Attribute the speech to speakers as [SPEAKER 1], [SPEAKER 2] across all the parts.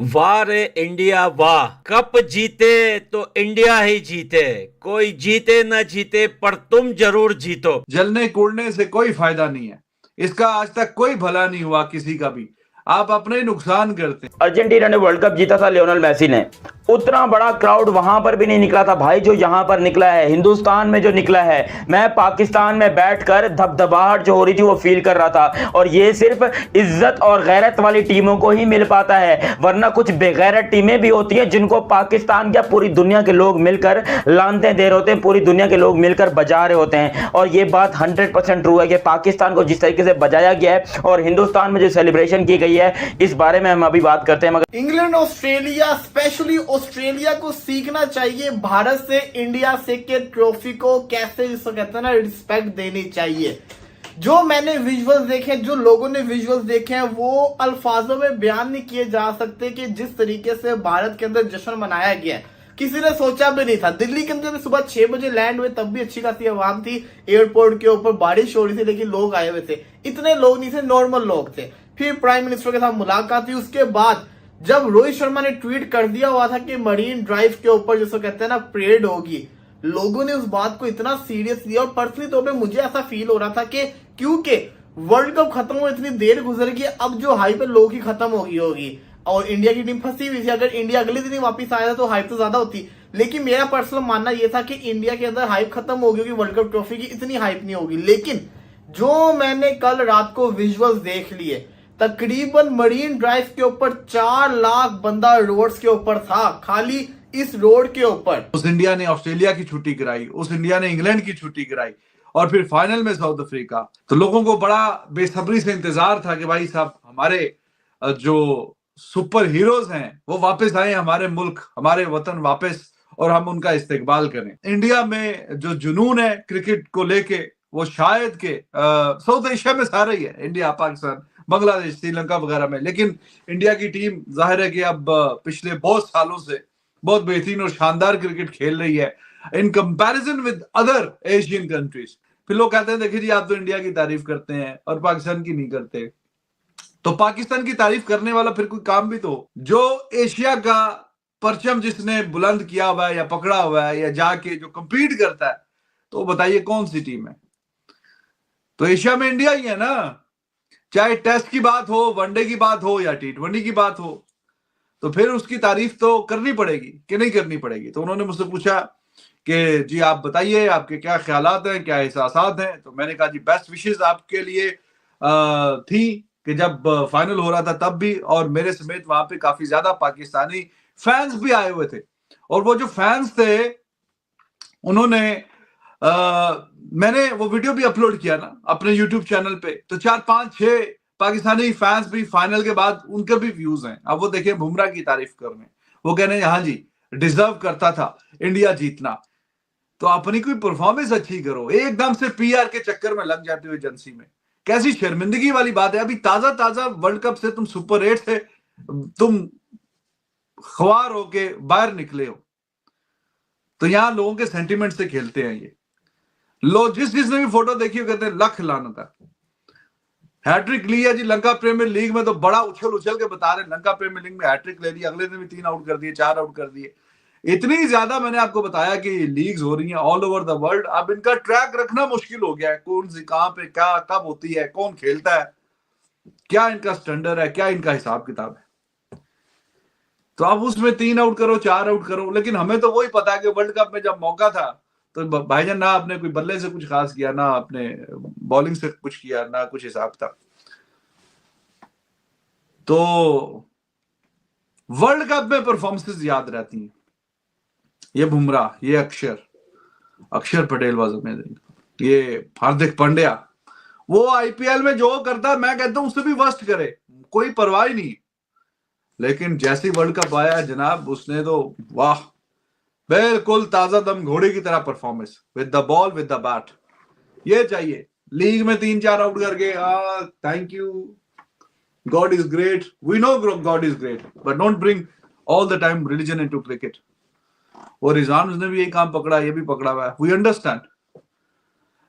[SPEAKER 1] वाह रे इंडिया वाह। कप जीते तो इंडिया ही जीते, कोई जीते न जीते पर तुम जरूर जीतो।
[SPEAKER 2] जलने कूड़ने से कोई फायदा नहीं है। इसका आज तक कोई भला नहीं हुआ किसी का भी। आप अपने ही नुकसान करते हैं।
[SPEAKER 3] अर्जेंटीना ने वर्ल्ड कप जीता था लियोनेल मेसी ने। उतना बड़ा क्राउड वहां पर भी नहीं निकला था भाई जो यहां पर निकला है, हिंदुस्तान में जो निकला है। मैं पाकिस्तान में बैठकर धबधबाहट जो हो रही थी वो फील कर रहा था। और ये सिर्फ इज्जत और गैरत वाली टीमों को ही मिल पाता है, वरना कुछ बेगैरत टीमें भी होती हैं जिनको पाकिस्तान क्या पूरी दुनिया के लोग मिलकर लानते दे रहे होते हैं, पूरी दुनिया के लोग मिलकर बजा रहे होते हैं। और ये बात 100% ट्रू है कि पाकिस्तान को जिस तरीके से बजाया गया है और हिंदुस्तान में जो सेलिब्रेशन की गई है, इस बारे में हम अभी बात करते हैं। मगर
[SPEAKER 4] इंग्लैंड ऑस्ट्रेलिया, स्पेशली ऑस्ट्रेलिया को सीखना चाहिए भारत से, इंडिया से के ट्रॉफी को कैसे जिसको कहते हैं ना रिस्पेक्ट देनी चाहिए। जो मैंने विजुअल्स देखे, जो लोगों ने विजुअल्स देखे हैं, वो अल्फाजों में बयान नहीं किए जा सकते कि जिस तरीके से भारत के अंदर जश्न मनाया गया है, किसी ने सोचा भी नहीं था। दिल्ली के अंदर भी सुबह 6 बजे लैंड हुए, तब भी अच्छी खासी आवाम थी एयरपोर्ट के ऊपर, बारिश हो रही थी लेकिन लोग आए हुए थे। इतने लोग नहीं थे, नॉर्मल लोग थे। फिर प्राइम मिनिस्टर के साथ मुलाकात हुई। उसके बाद जब रोहित शर्मा ने ट्वीट कर दिया हुआ था कि मरीन ड्राइव के ऊपर जिसको कहते हैं ना परेड होगी, लोगों ने उस बात को इतना सीरियस लिया। और पर्सनली तौर पे मुझे ऐसा फील हो रहा था कि क्योंकि वर्ल्ड कप खत्म हो इतनी देर गुजर गई, अब जो हाइप है लोग ही खत्म हो गई होगी और इंडिया की टीम फंसी हुई थी। अगर इंडिया अगले दिन ही वापस आया था तो हाइप तो ज्यादा होती, लेकिन मेरा पर्सनल मानना यह था कि इंडिया के अंदर हाइप खत्म हो गई होगी, वर्ल्ड कप ट्रॉफी की इतनी हाइप नहीं होगी। लेकिन जो मैंने कल रात को विजुअल्स देख लिए, तकरीबन मरीन ड्राइव के ऊपर 4 लाख बंदा रोड्स के ऊपर था, खाली इस रोड के ऊपर।
[SPEAKER 2] उस इंडिया ने ऑस्ट्रेलिया की छुट्टी कराई, उस इंडिया ने इंग्लैंड की छुट्टी कराई और फिर फाइनल में साउथ अफ्रीका। तो लोगों को बड़ा बेसब्री से इंतजार था कि भाई साहब हमारे जो सुपर हीरोज हैं वो वापस आए हमारे मुल्क, हमारे वतन वापस, और हम उनका इस्तेकबाल करें। इंडिया में जो जुनून है क्रिकेट को लेके वो शायद के साउथ एशिया में सारा ही है, इंडिया, पाकिस्तान, बांग्लादेश, श्रीलंका वगैरह में। लेकिन इंडिया की टीम जाहिर है कि अब पिछले बहुत सालों से बहुत बेहतरीन और शानदार क्रिकेट खेल रही है in comparison with other Asian countries. फिर लोग कहते हैं देखिए जी आप तो इंडिया की तारीफ करते हैं और पाकिस्तान की नहीं करते। तो पाकिस्तान की तारीफ करने वाला फिर कोई काम भी तो हो। जो एशिया का परचम जिसने बुलंद किया हुआ है या पकड़ा हुआ है या जाके जो compete करता है, तो बताइए कौन सी टीम है? तो एशिया में इंडिया ही है ना। चाहे टेस्ट की बात हो, वनडे की बात हो या T20 की बात हो, तो फिर उसकी तारीफ तो करनी पड़ेगी कि नहीं करनी पड़ेगी। तो उन्होंने मुझसे पूछा कि जी आप बताइए आपके क्या ख्यालात हैं, क्या एहसासात हैं। तो मैंने कहा जी बेस्ट विशेस आपके लिए थी कि जब फाइनल हो रहा था तब भी, और मेरे समेत वहां पे काफी ज्यादा पाकिस्तानी फैंस भी आए हुए थे। और वो जो फैंस थे उन्होंने मैंने वो वीडियो भी अपलोड किया ना अपने यूट्यूब चैनल पे, तो 4 5 6 पाकिस्तानी फैंस भी फाइनल के बाद उनके भी व्यूज हैं। अब वो देखिए बुमराह की तारीफ कर रहे हैं, वो कह रहे हैं हाँ जी डिजर्व करता था इंडिया जीतना। तो अपनी कोई परफॉर्मेंस अच्छी करो, एकदम से पीआर के चक्कर में लग जाते हो एजेंसी में। कैसी शर्मिंदगी वाली बात है। अभी ताजा ताजा वर्ल्ड कप से तुम सुपर 8 से तुम ख्वार होके बाहर निकले हो, तो यहां लोगों के सेंटिमेंट से खेलते हैं ये लोग। जिसने भी फोटो देखी हो कहते हैं लख लानत है। हैट्रिक ली है जी लंका प्रीमियर लीग में, तो बड़ा उछल उछल के बता रहे हैं लंका प्रीमियर लीग में हैट्रिक ले ली, अगले दिन भी 3 आउट कर दिए, 4 आउट कर दिए। इतनी ज्यादा मैंने आपको बताया कि लीग्स हो रही हैं ऑल ओवर द वर्ल्ड। अब इनका ट्रैक रखना मुश्किल हो गया है, कौन सी कहां पे क्या कब होती है, कौन खेलता है, क्या इनका स्टैंडर्ड है, क्या इनका हिसाब किताब है। तो अब उसमें 3 आउट करो, 4 आउट करो, लेकिन हमें तो वही पता है कि वर्ल्ड कप में जब मौका था तो भाईजान ना आपने कोई बल्ले से कुछ खास किया, ना आपने बॉलिंग से कुछ किया, ना कुछ हिसाब था। तो वर्ल्ड कप में परफॉर्मेंसेस याद रहती हैं। ये बुमराह, ये अक्षर पटेल वाज अमेजिंग, ये हार्दिक पांड्या, वो आईपीएल में जो करता है मैं कहता हूं उससे भी वर्स्ट करे, कोई परवाह ही नहीं। लेकिन जैसे वर्ल्ड कप आया जनाब, उसने तो वाह, बिल्कुल ताजा दम घोड़े की तरह performance with the ball with the bat. ये चाहिए लीग में 3 4 आउट करके thank you, God is great, we know God is great, but don't bring all the time religion into cricket. और रिजवान ने भी यही काम पकड़ा, ये भी पकड़ा हुआ है। वी अंडरस्टैंड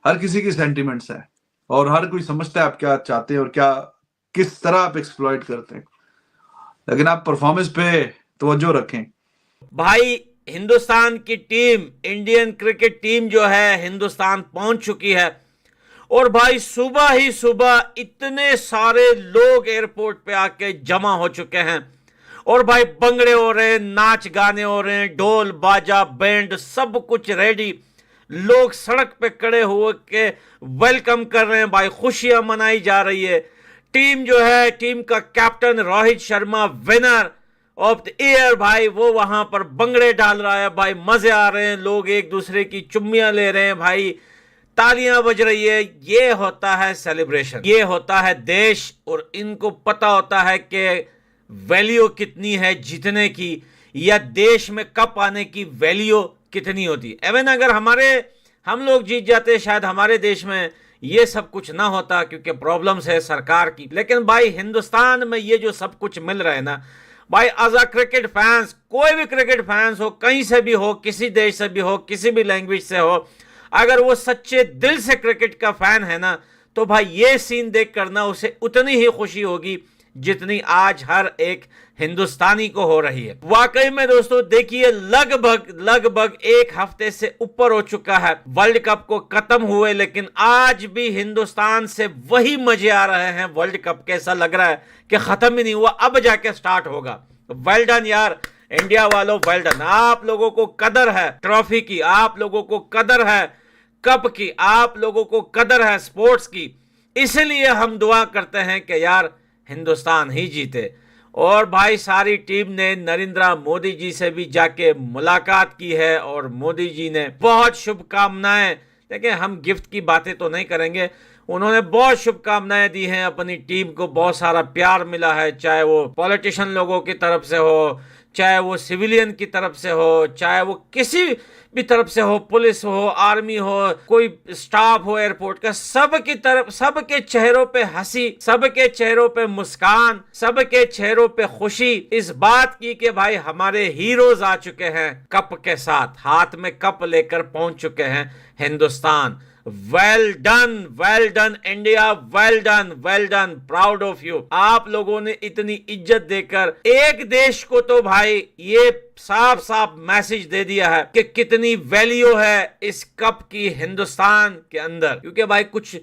[SPEAKER 2] हर किसी की सेंटिमेंट्स है और हर कोई समझता है आप क्या चाहते हैं और क्या किस तरह आप एक्सप्लॉइट करते हैं। लेकिन आप परफॉर्मेंस पे तवज्जो रखें।
[SPEAKER 1] भाई हिंदुस्तान की टीम, इंडियन क्रिकेट टीम जो है हिंदुस्तान पहुंच चुकी है और भाई सुबह ही सुबह इतने सारे लोग एयरपोर्ट पे आके जमा हो चुके हैं और भाई भंगड़े हो रहे हैं, नाच गाने हो रहे हैं, ढोल बाजा बैंड सब कुछ रेडी, लोग सड़क पे खड़े हुए के वेलकम कर रहे हैं भाई, खुशियां मनाई जा रही है। टीम जो है, टीम का captain Rohit Sharma winner of the year भाई, वो वहां पर भंगड़े डाल रहा है भाई, मजे आ रहे हैं, लोग एक दूसरे की चुम्मियां ले रहे हैं भाई, तालियां बज रही है। ये होता है सेलिब्रेशन, ये होता है देश, और इनको पता होता है कि वैल्यू कितनी है जीतने की या देश में कप आने की वैल्यू कितनी होती है। एवन अगर हम लोग जीत जाते शायद हमारे देश में ये सब कुछ ना होता क्योंकि प्रॉब्लम्स है सरकार की, लेकिन भाई हिंदुस्तान में ये जो सब कुछ मिल रहा है ना भाई, एज अ क्रिकेट फैंस, कोई भी क्रिकेट फैंस हो, कहीं से भी हो, किसी देश से भी हो, किसी भी लैंग्वेज से हो, अगर वो सच्चे दिल से क्रिकेट का फैन है ना, तो भाई ये सीन देख कर ना उसे उतनी ही खुशी होगी जितनी आज हर एक हिंदुस्तानी को हो रही है। वाकई में दोस्तों देखिए, लगभग एक हफ्ते से ऊपर हो चुका है वर्ल्ड कप को खत्म हुए, लेकिन आज भी हिंदुस्तान से वही मजे आ रहे हैं वर्ल्ड कप के। ऐसा लग रहा है कि खत्म ही नहीं हुआ, अब जाके स्टार्ट होगा। वेल डन यार इंडिया वालों, वेल डन। आप लोगों को कदर है ट्रॉफी की, आप लोगों को कदर है कप की, आप लोगों को कदर है स्पोर्ट्स की। इसलिए हम दुआ करते हैं कि यार हिंदुस्तान ही जीते। और भाई सारी टीम ने नरेंद्र मोदी जी से भी जाके मुलाकात की है और मोदी जी ने बहुत शुभकामनाएं, देखिए हम गिफ्ट की बातें तो नहीं करेंगे, उन्होंने बहुत शुभकामनाएं दी हैं अपनी टीम को, बहुत सारा प्यार मिला है, चाहे वो पॉलिटिशियन लोगों की तरफ से हो, चाहे वो सिविलियन की तरफ से हो, चाहे वो किसी भी तरफ से हो, पुलिस हो, आर्मी हो, कोई स्टाफ हो एयरपोर्ट का, सबकी तरफ, सबके चेहरों पे हंसी, सबके चेहरों पे मुस्कान, सबके चेहरों पे खुशी इस बात की कि भाई हमारे हीरोज आ चुके हैं कप के साथ, हाथ में कप लेकर पहुंच चुके हैं Hindustan. Well done India, well done, proud of you. आप लोगों ने इतनी इज्जत देकर एक देश को तो भाई ये साफ साफ मैसेज दे दिया है कि कितनी वैल्यू है इस कप की हिंदुस्तान के अंदर। क्योंकि भाई कुछ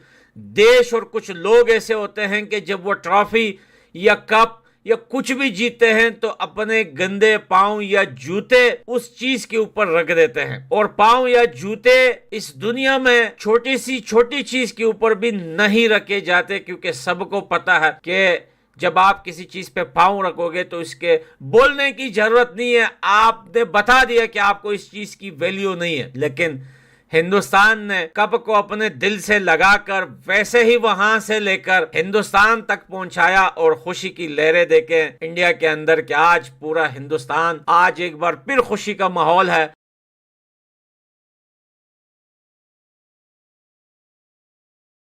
[SPEAKER 1] देश और कुछ लोग ऐसे होते हैं कि जब वो ट्रॉफी या कप या कुछ भी जीतते हैं तो अपने गंदे पांव या जूते उस चीज के ऊपर रख देते हैं, और पांव या जूते इस दुनिया में छोटी चीज के ऊपर भी नहीं रखे जाते, क्योंकि सबको पता है कि जब आप किसी चीज पे पांव रखोगे तो इसके बोलने की जरूरत नहीं है, आपने बता दिया कि आपको इस चीज की वैल्यू नहीं है। लेकिन हिंदुस्तान ने कप को अपने दिल से लगाकर वैसे ही वहां से लेकर हिंदुस्तान तक पहुंचाया और खुशी की लहरें देके इंडिया के अंदर कि आज पूरा हिंदुस्तान, आज एक बार फिर खुशी का माहौल है